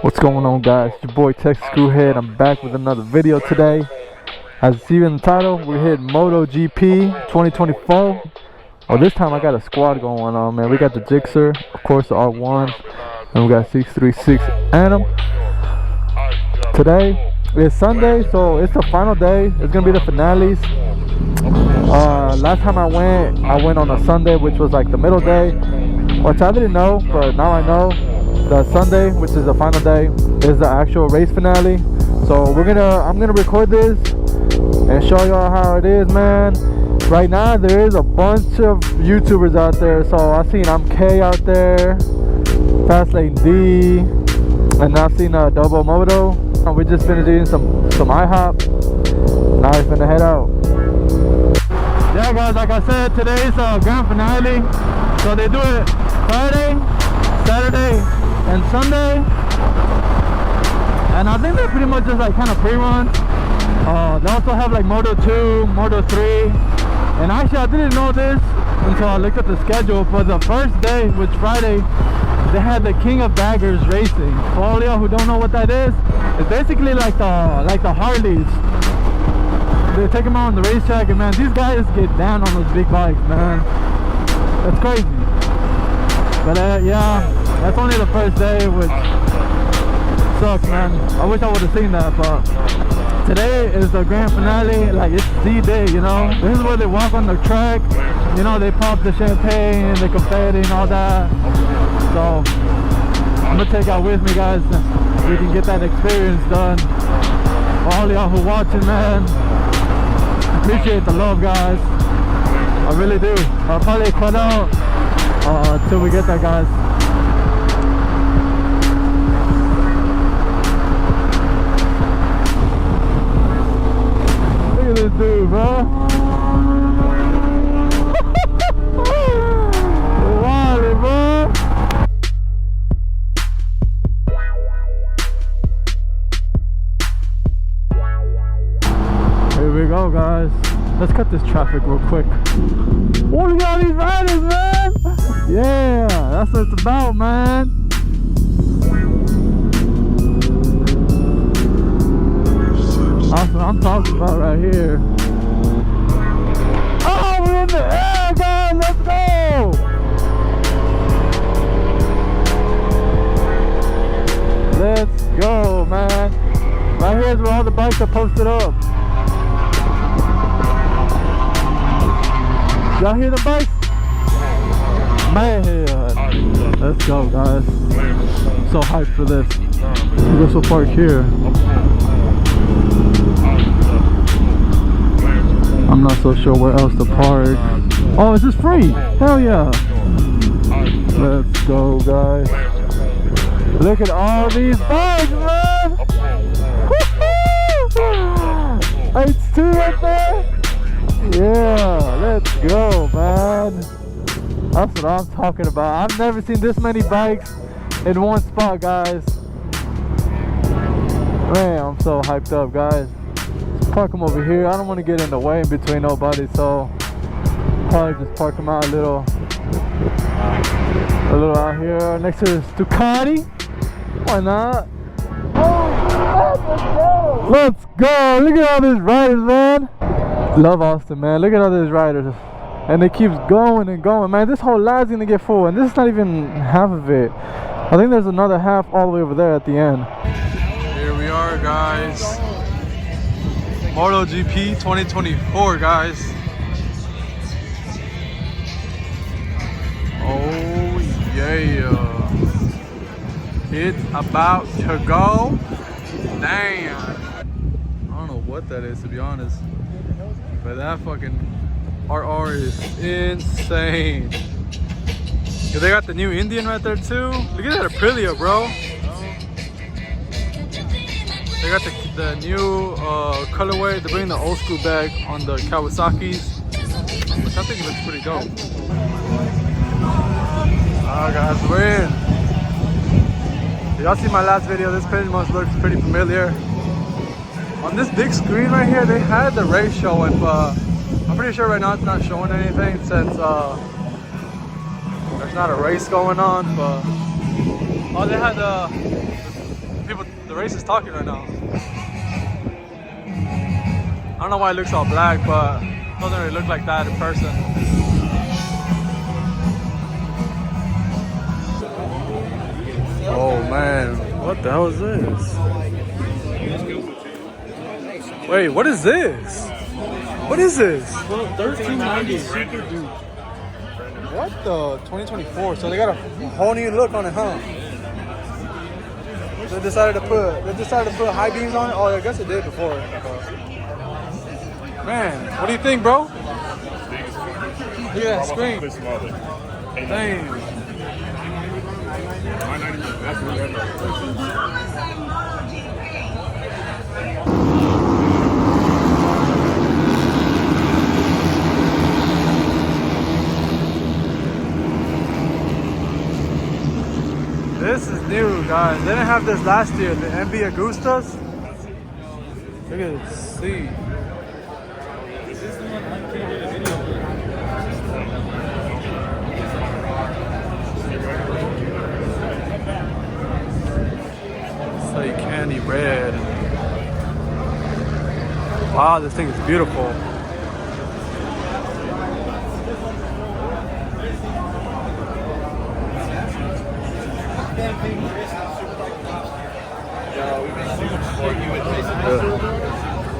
What's going on, guys? It's your boy Texas Screwhead. I'm back with another video today. As you see in the title, we're hitting MotoGP 2024. Oh, this time I got a squad going on, man. We got the Gixxer, of course the R1, and we got 636 Anim. Today is Sunday, so it's the final day. It's gonna be the finales. Last time I went on a Sunday, which was like the middle day, which I didn't know, but now I know. The Sunday, which is the final day, is the actual race finale. So I'm gonna record this and show y'all how it is, man. Right now there is a bunch of YouTubers out there. So I've seen MK out there, Fastlane D, and I've seen Double Moto. We just finished eating some IHOP. Now we're finna head out. Yeah, guys, like I said, today's grand finale. So they do it Friday, Saturday, and Sunday, and I think they're pretty much just like kind of pre-runs. They also have like Moto 2, Moto 3, and actually I didn't know this until I looked at the schedule. For the first day, which Friday, they had the King of Baggers racing. For all y'all who don't know what that is, it's basically like the Harleys. They take them out on the racetrack, and man, these guys get down on those big bikes, man. That's crazy. But yeah, that's only the first day, which sucks, man. I wish I would have seen that, but today is the grand finale. Like, it's the day, you know. This is where they walk on the track. You know, they pop the champagne, the confetti, and all that. So I'm gonna take y'all with me, guys. We can get that experience done. For all y'all who watching, man, appreciate the love, guys. I really do. I'll probably cut out till we get there, guys. Look at this dude, bro. Wally, bro. Here we go, guys. Let's cut this traffic real quick. Oh, look at all these riders, man! Yeah, that's what it's about, man. That's what I'm talking about right here. Oh, we're in the air, guys! Let's go! Let's go, man. Right here is where all the bikes are posted up. Y'all hear the bikes? Man, let's go, guys. So hyped for this. I guess we'll park here. I'm not so sure where else to park. Oh, is this free? Hell yeah. Let's go, guys. Look at all these bikes, man. H2 right there. Yeah, let's go, man. That's what I'm talking about. I've never seen this many bikes in one spot, guys. Man, I'm so hyped up, guys. Let's park them over here. I don't want to get in the way in between nobody, so probably just park them out a little out here next to this Ducati. Why not? Oh, let's go! Look at all these riders, man. Love Austin, man. Look at all these riders, and it keeps going and going, man. This whole line's gonna get full, and this is not even half of it. I think there's another half all the way over there at the end. Here we are, guys. MotoGP 2024, guys. Oh yeah, it's about to go down. I don't know what that is, to be honest. But that fucking RR is insane. Yeah, they got the new Indian right there too. Look at that Aprilia, bro. They got the new colorway. They're bringing the old school back on the Kawasaki's, which I think looks pretty dope. Alright, guys, we're in. Y'all see my last video? This pretty much looks pretty familiar. On this big screen right here, they had the race showing, but I'm pretty sure right now it's not showing anything since there's not a race going on. But oh, they had The race is talking right now. I don't know why it looks all black, but it doesn't really look like that in person. Oh man, what the hell is this? Wait, what is this? What is this? 1390 Super Duke. What the? 2024. So they got a whole new look on it, huh? They decided to put high beams on it. Oh, I guess it did before. Man, what do you think, bro? Look at that screen. Damn. This is new, guys. They didn't have this last year. The MB Agustas. Look at this seat. It's like candy red. Wow, this thing is beautiful.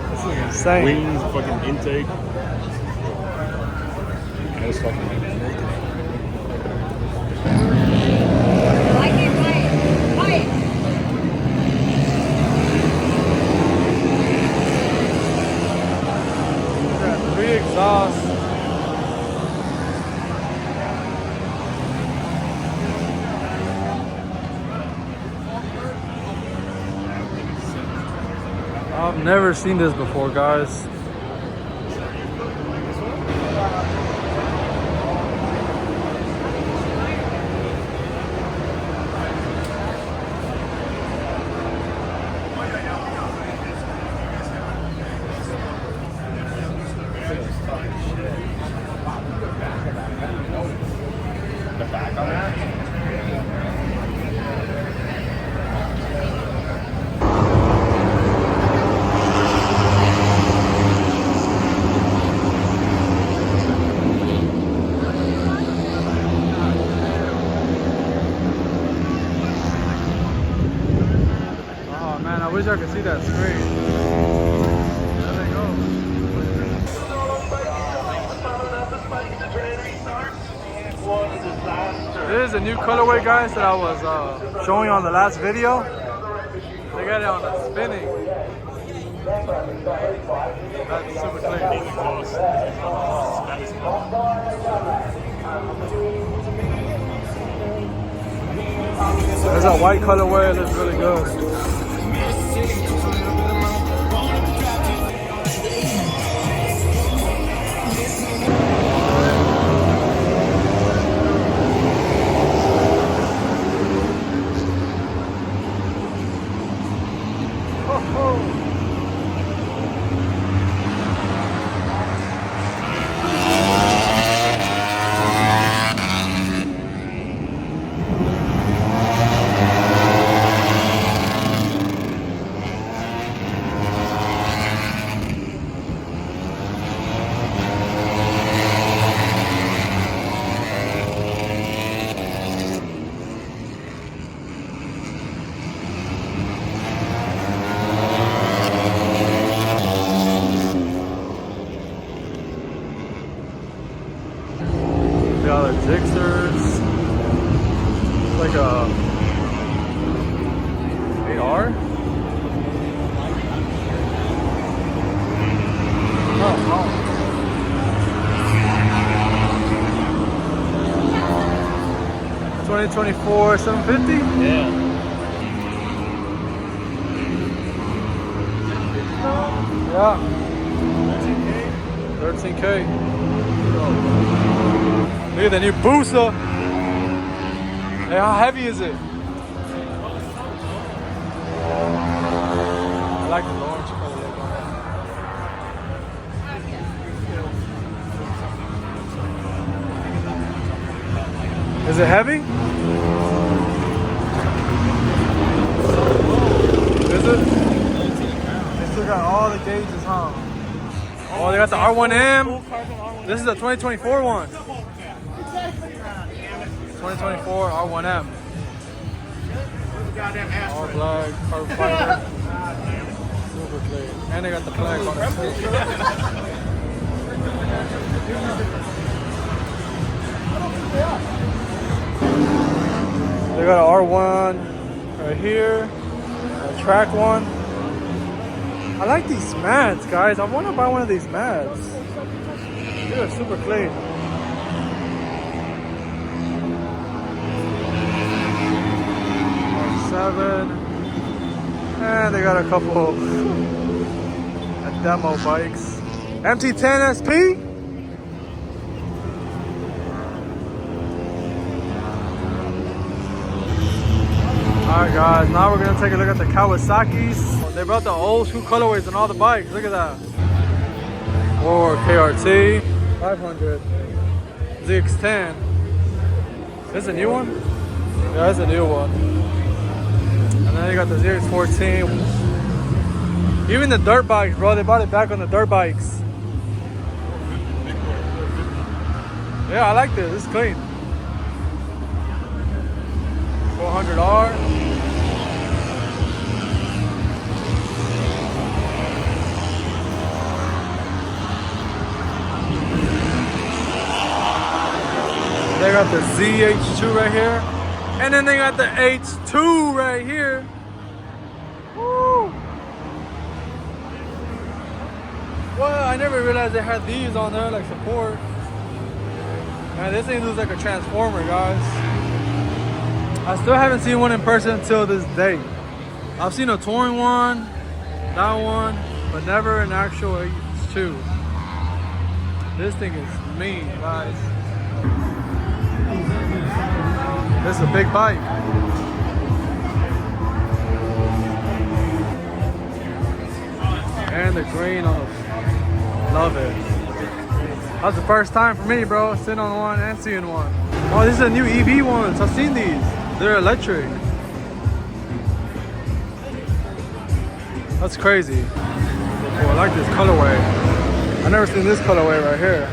This is insane. Wings, fucking intake. That's fucking naked. Three exhausts. I've never seen this before, guys. The back on that? I wish I could see that screen. There they go. This is a new colorway, guys, that I was showing on the last video. They got it on the spinning. That's super clean. There's a white colorway, it looks really good. Zixers, like a 8R. Oh. 2024 750? Yeah. Yeah. 13K. Look at the new booster. Hey, how heavy is it? I like the orange color. Is it heavy? all the gauges, huh? Oh, they got the R1M. This is the 2024 one. 2024 R1M. All black, carbon fiber. Super clean. And they got the flag on it too. They got an R1 right here. A track one. I like these mats, guys. I want to buy one of these mats. They're super clean. R7. And they got a couple of demo bikes. MT10 SP. Alright guys, now we're gonna take a look at the Kawasaki's. They brought the old school colorways on all the bikes. Look at that. Or KRT 500 ZX10. This is a new one? Yeah, it's a new one. And then you got the ZX14. Even the dirt bikes, bro, they brought it back on the dirt bikes. Yeah, I like this. It's clean. 400R. They got the ZH2 right here. And then they got the H2 right here. Woo! Well, I never realized they had these on there, like support. Man, this thing looks like a transformer, guys. I still haven't seen one in person until this day. I've seen a touring one, that one, but never an actual H2. This thing is mean, guys. This is a big bike. And the green on the, love it. That's the first time for me, bro, sitting on one and seeing one. Oh, this is a new EV ones. I've seen these. They're electric. That's crazy. Oh, I like this colorway. I've never seen this colorway right here.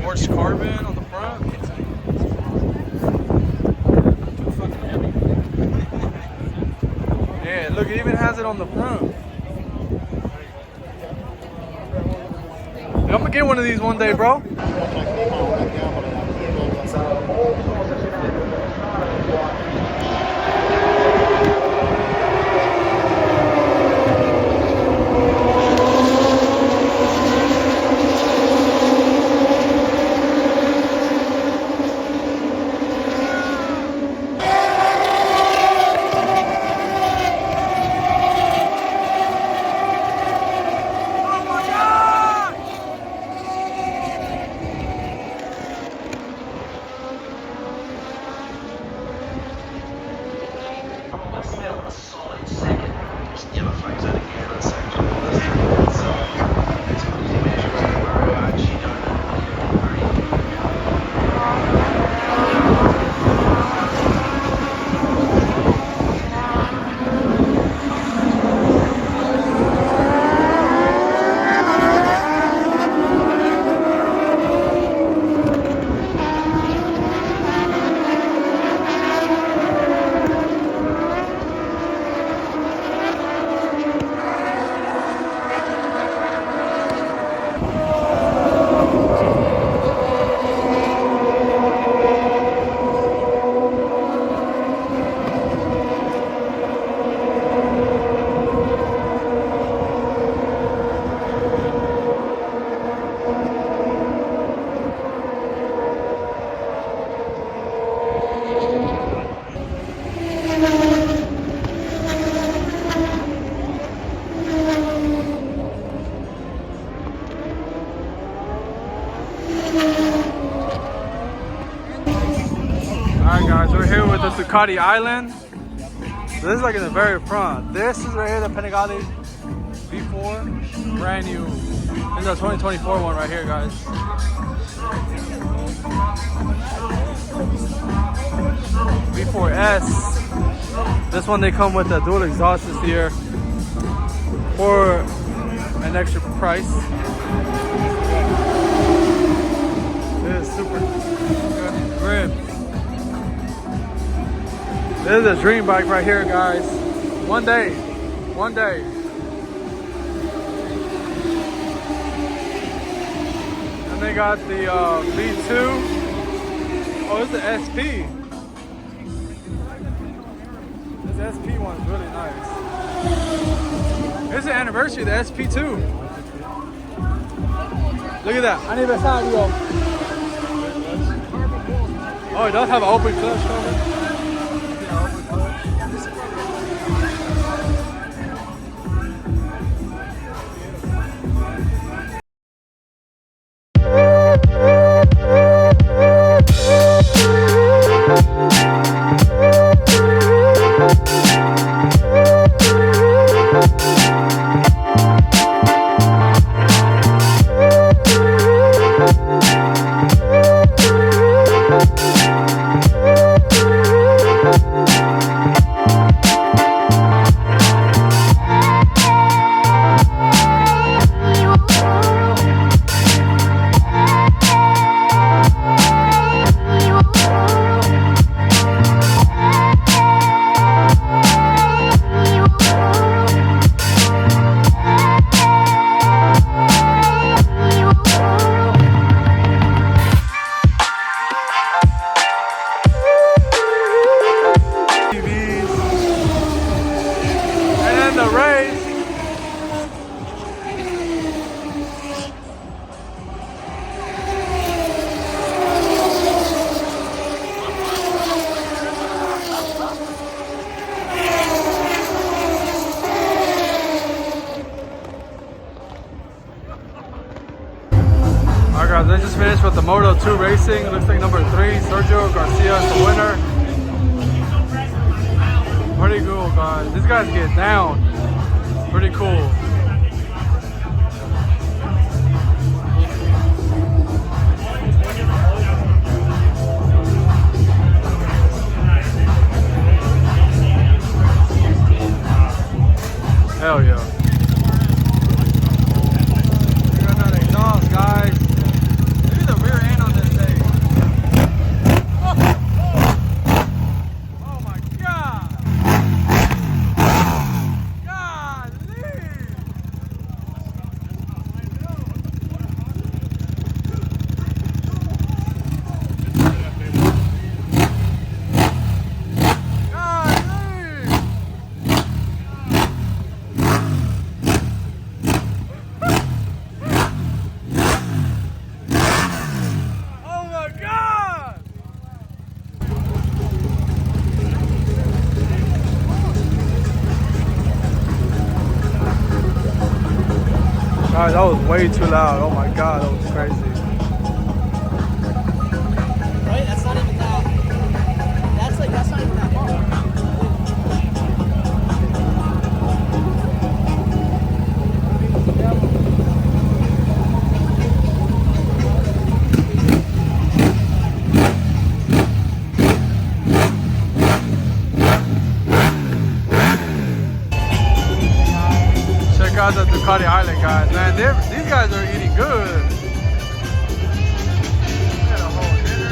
Forged carbon on the front. Yeah, look, it even has it on the front. I'm gonna get one of these one day, bro. Guys, we're here with the Ducati Island. So this is like in the very front. This is right here, the Panigale V4, brand new. This is the 2024 one right here, guys. V4S. This one they come with a dual exhaust this year. For an extra price. This is super good grip. This is a dream bike right here, guys. One day. And they got the V2. Oh, it's the SP. This SP one's really nice. It's the anniversary of the SP2. Look at that. Aniversario. Oh, it does have an open clutch cover. They just finished with the Moto2 racing. It looks like number 3, Sergio Garcia is the winner. Pretty cool, guys. These guys get down. Pretty cool. Hell yeah. We got that exhaust, guys. Guys, that was way too loud. Oh my god, that was crazy. Right? That's not even that. That's not even that far. Check out the Ducati Island, guys. Man, these guys are eating good. Got a whole dinner.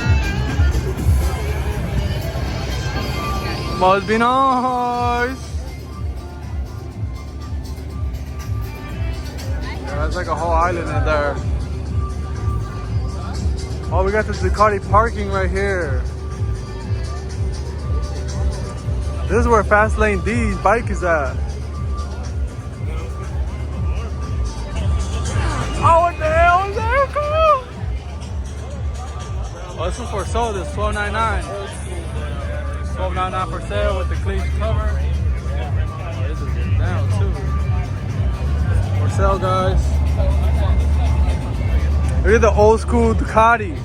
Must be nice. Yeah, that's like a whole island in there. Oh, we got the Ducati parking right here. This is where Fast Lane D's bike is at. Oh, what the hell is that? Cool. Oh, this is for sale. This is $12.99. $12.99 for sale with the clean cover. Oh, this is down too. For sale, guys. Look at the old school Ducati.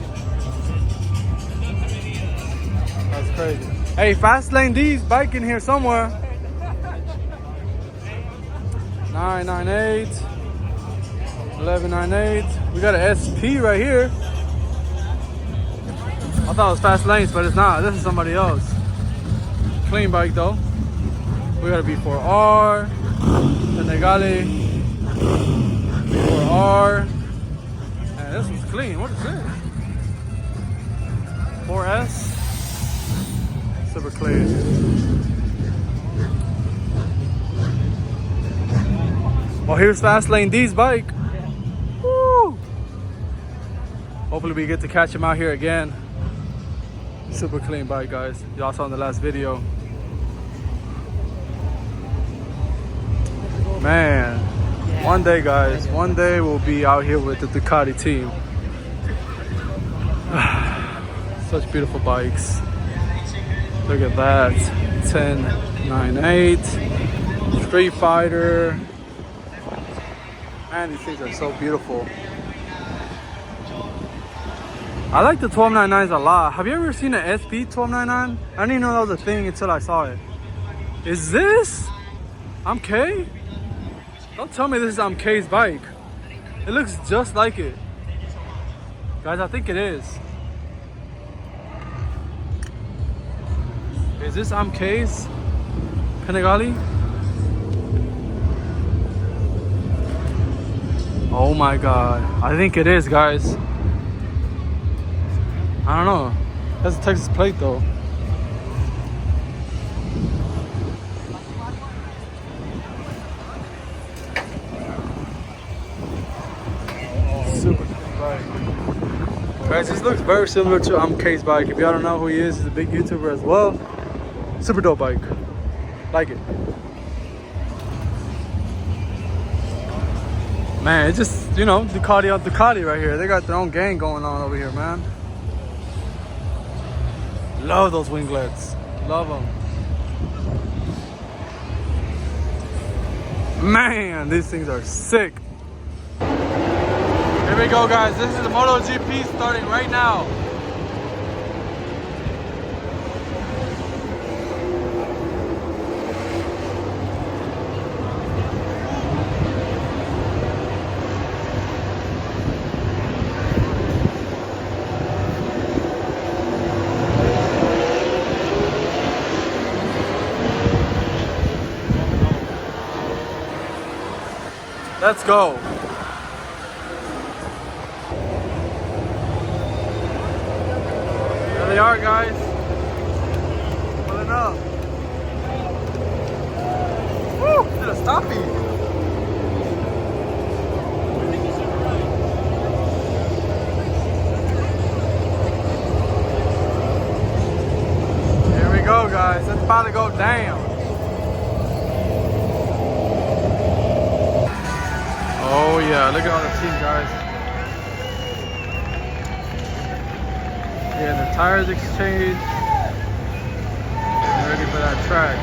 That's crazy. Hey, Fast Lane D's bike in here somewhere. 998. 1198. We got an SP right here. I thought it was Fast Lanes, but it's not. This is somebody else. Clean bike though. We got a B4R, the Negale. R. And this one's clean. What is this? 4S. Super clean. Well, here's Fast Lane D's bike. Woo! Hopefully we get to catch him out here again. Super clean bike, guys. Y'all saw in the last video. Man, one day, guys, one day we'll be out here with the Ducati team. Such beautiful bikes. Look at that. 1098, Street Fighter. Man, these things are so beautiful. I like the 1299s a lot. Have you ever seen an SP 1299? I didn't even know that was a thing until I saw it. Is this MK? Don't tell me this is MK's bike. It looks just like it. Guys, I think it is. Is this MK's Panigale? Oh my god. I think it is, guys. I don't know. That's a Texas plate though. Super clean bike. Guys, this looks very similar to MK's bike. If y'all don't know who he is, he's a big YouTuber as well. Super dope bike. Like it. Man, it's just, you know, Ducati on Ducati right here. They got their own gang going on over here, man. Love those winglets. Love them. Man, these things are sick. Here we go, guys. This is the MotoGP starting right now. Let's go. There they are, guys. Pulling up. Woo! Did a stoppie. Here we go, guys. It's about to go down. Oh yeah, look at all the team, guys. Yeah, the tires exchange. Getting ready for that track.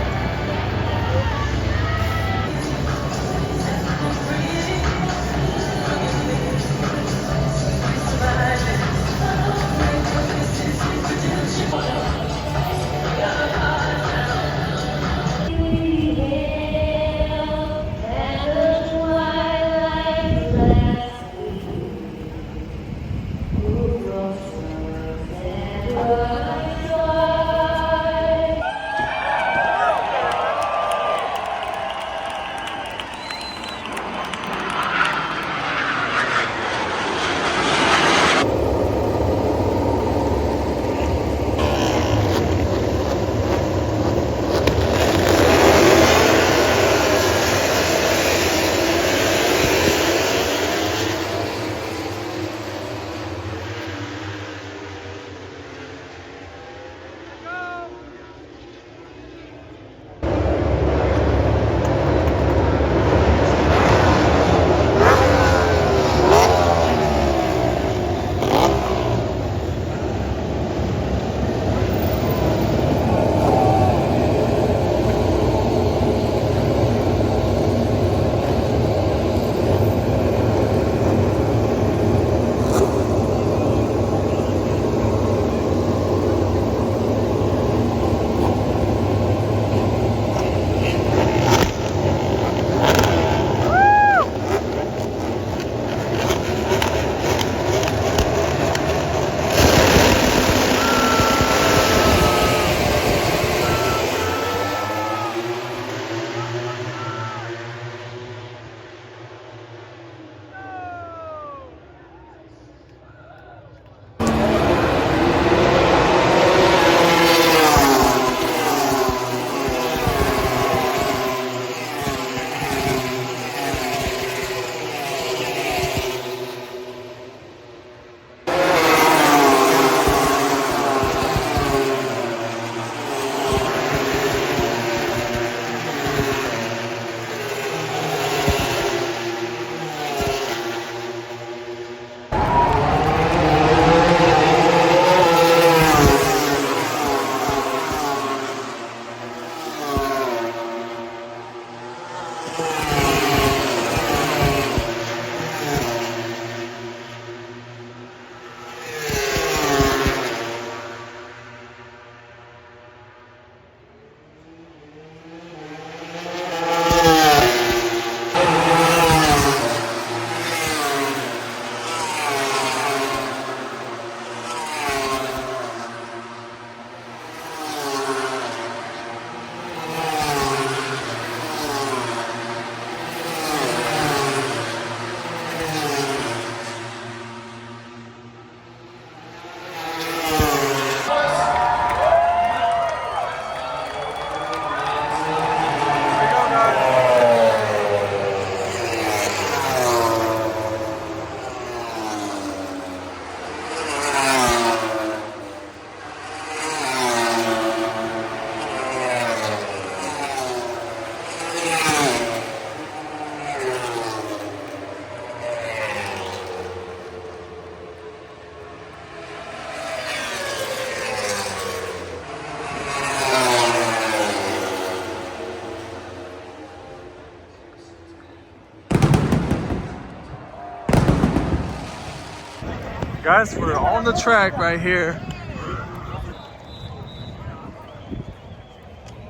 Guys, we're on the track right here.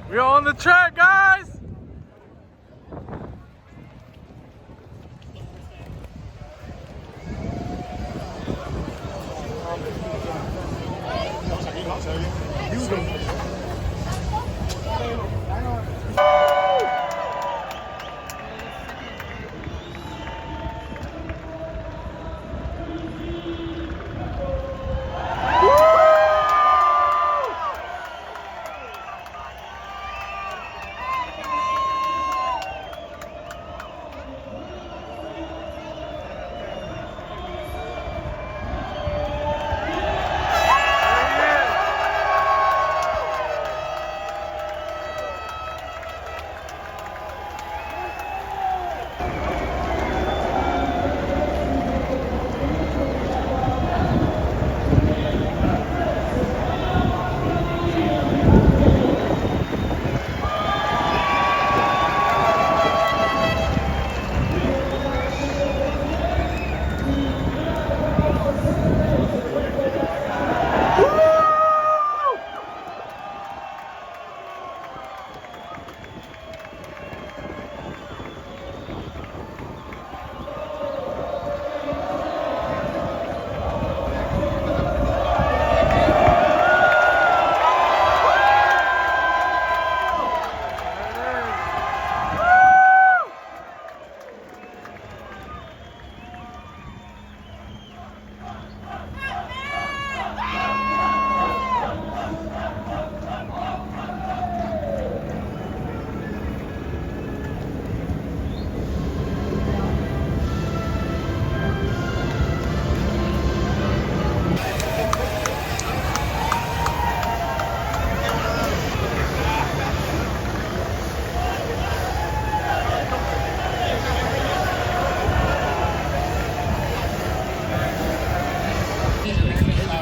We're on the track, guys!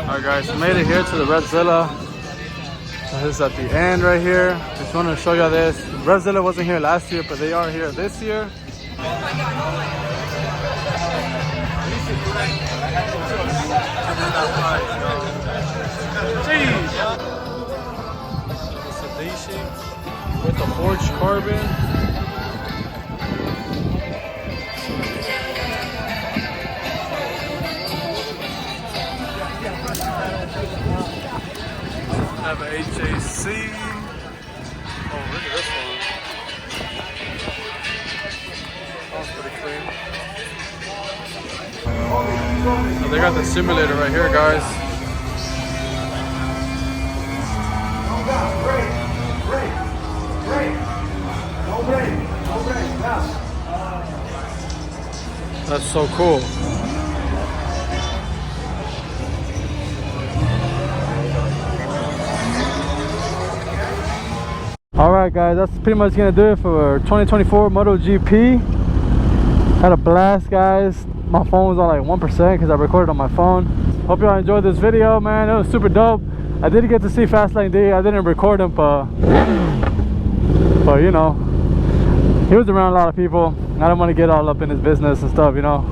Alright guys, we made it here to the Redzilla. This is at the end right here. Just wanted to show you this. Redzilla wasn't here last year, but they are here this year. Mitsubishi with the forged carbon. Have a HAC. Oh, look at this one. Sounds pretty clean. Oh, they got the simulator right here, guys. That's so cool. Alright guys, that's pretty much gonna do it for 2024 MotoGP. Had a blast, guys. My phone was on like 1% because I recorded on my phone. Hope y'all enjoyed this video, man. It was super dope. I did get to see Fastlane D. I didn't record him, but you know, he was around a lot of people. I don't want to get all up in his business and stuff, you know.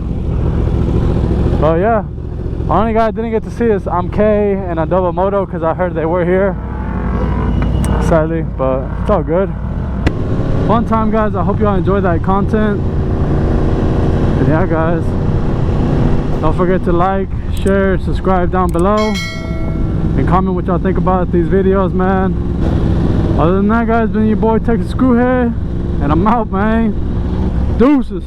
But yeah, only guy I didn't get to see is MK and Adobo Moto because I heard they were here. Sadly, but it's all good. Fun time, guys. I hope y'all enjoyed that content. And yeah, guys, don't forget to like, share, subscribe down below, and comment what y'all think about these videos, man. Other than that, guys, been your boy Texas Screwhead, and I'm out, man. Deuces.